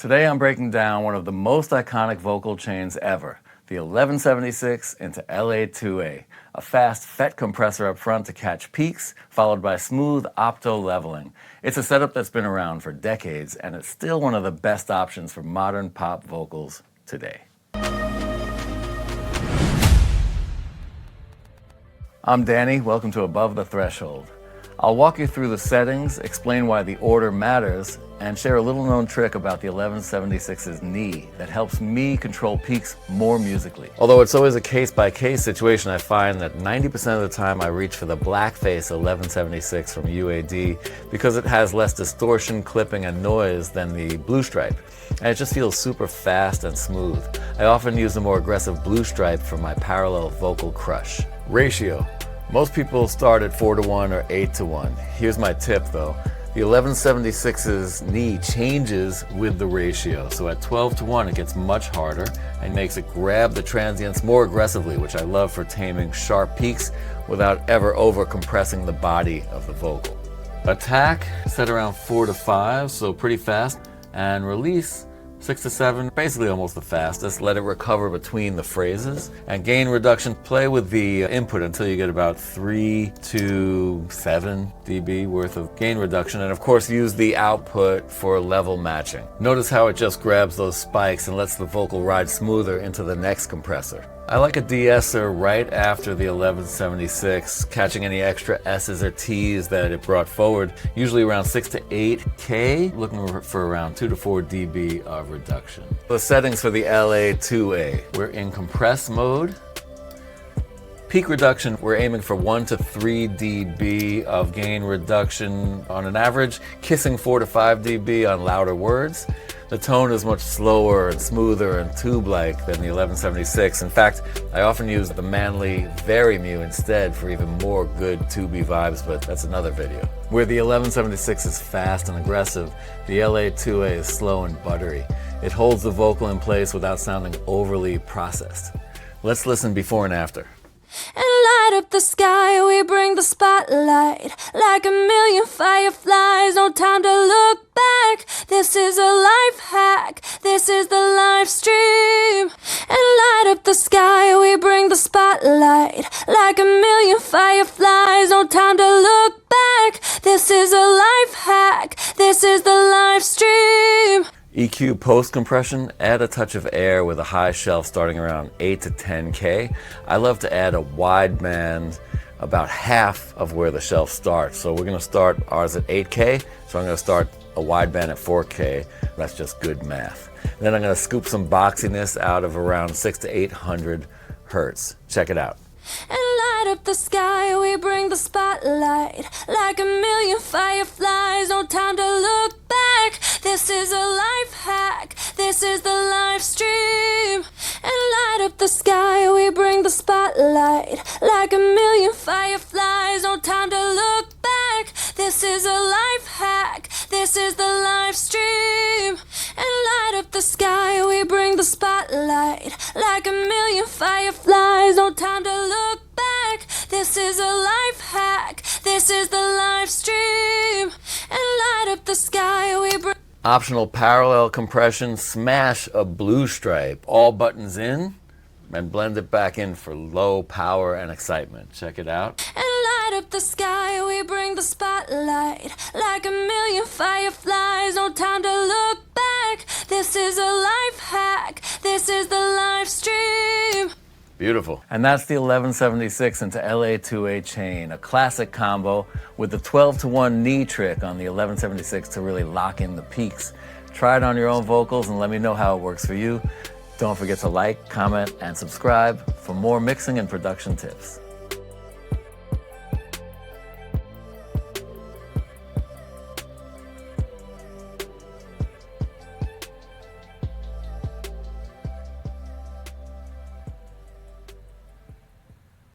Today I'm breaking down one of the most iconic vocal chains ever, the 1176 into LA-2A, a fast FET compressor up front to catch peaks, followed by smooth opto leveling. It's a setup that's been around for decades, and it's still one of the best options for modern pop vocals today. I'm Danny, welcome to Above the Threshold. I'll walk you through the settings, explain why the order matters, and share a little known trick about the 1176's knee that helps me control peaks more musically. Although it's always a case-by-case situation, I find that 90% of the time I reach for the blackface 1176 from UAD because it has less distortion, clipping, and noise than the blue stripe. And it just feels super fast and smooth. I often use the more aggressive blue stripe for my parallel vocal crush. Ratio. Most people start at 4:1 or 8:1. Here's my tip though. The 1176's knee changes with the ratio. So at 12:1 it gets much harder and makes it grab the transients more aggressively, which I love for taming sharp peaks without ever over compressing the body of the vocal. Attack, set around 4 to 5, so pretty fast. And release, 6 to 7, basically almost the fastest. Let it recover between the phrases. And gain reduction, play with the input until you get about 3 to 7 dB worth of gain reduction. And of course use the output for level matching. Notice how it just grabs those spikes and lets the vocal ride smoother into the next compressor. I like a De-Esser right after the 1176, catching any extra S's or T's that it brought forward, usually around 6 to 8K, looking for around 2 to 4 dB of reduction. The settings for the LA-2A, we're in compress mode. Peak reduction, we're aiming for 1 to 3 dB of gain reduction on an average, kissing 4 to 5 dB on louder words. The tone is much slower and smoother and tube-like than the 1176. In fact, I often use the manly Very-Mu instead for even more good tubey vibes, but that's another video. Where the 1176 is fast and aggressive, the LA-2A is slow and buttery. It holds the vocal in place without sounding overly processed. Let's listen before and after. And light up the sky, we bring the spotlight. Like a million fireflies, no time to look back. This is a life hack, this is the live stream. And light up the sky, we bring the spotlight. Like a million fireflies, no time to look back. This is a life hack, this is the live stream. EQ post-compression, add a touch of air with a high shelf starting around 8 to 10K. I love to add a wide-band about half of where the shelf starts. So we're gonna start ours at 8K, so I'm gonna start a wideband at 4K. That's just good math. Then I'm gonna scoop some boxiness out of around 6 to 800 hertz. Check it out. And light up the sky, we bring the spotlight. Like a million fireflies, no time to look back. This is a life hack, this is the live stream. And light up the sky, we bring the spotlight. Like a million fireflies, no time to look back. This is a life hack, this is the live stream. And light up the sky, we bring the spotlight. Like a million fireflies, no time to look back. This is a life hack, this is the live stream. And light up the sky, we bring... Optional parallel compression, smash a blue stripe, all buttons in, and blend it back in for low power and excitement. Check it out. And light up the sky, we bring the spotlight. Like a million fireflies, no time to look back. This is a life hack, this is the live stream. Beautiful. And that's the 1176 into LA-2A chain, a classic combo with the 12:1 knee trick on the 1176 to really lock in the peaks. Try it on your own vocals and let me know how it works for you. Don't forget to like, comment, and subscribe for more mixing and production tips.